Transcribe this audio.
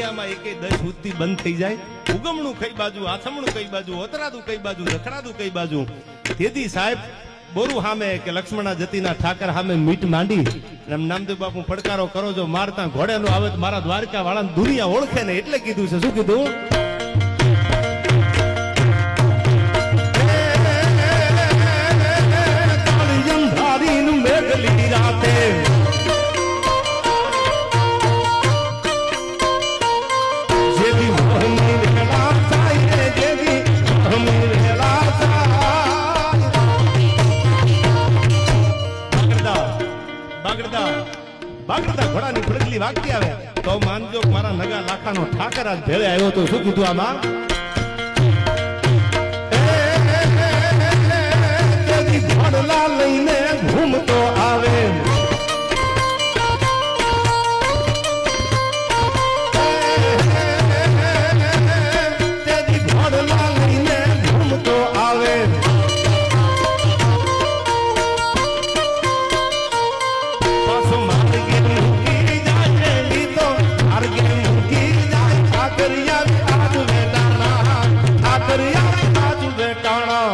દુનિયામાં એકે 10 સુધી બંધ થઈ જાય. ઉગમણું કઈ બાજુ, આથમણું કઈ બાજુ, ઓતરાદું કઈ બાજુ, રખડાદું કઈ બાજુ. તેથી સાહેબ બોરુ સામે કે લક્ષ્મણા જતીના ઠાકર સામે મીટ માંડી એમ નામદેવ બાપુ પડકારો કરો, જો મારતા ઘોડે નો આવે તો મારા દ્વારકા વાળા દુનિયા ઓળખે ને, એટલે કીધું છે. શું કીધું? મેઘલી રાતે જેવી મોહની વેળા થાય, જેવી મોહની વેળા બાગડતા ઘોડાની ફરકલી વાગતી આવે તો માનજો મારા નગા લાખાનો ઠાકર આજ ભેળે આવ્યો તો. શું કીધું આમાં? ઘોડલા લઈને ઘૂમતો આવે, ઘોડલા લઈને ઘૂમતો આવે. પાછો માર્ગે મૂકી જાય લીધો, માર્ગે મૂકી જાય ઠાકરિયા આજ વેટાણા, ઠાકરિયા આજ વેટાણા.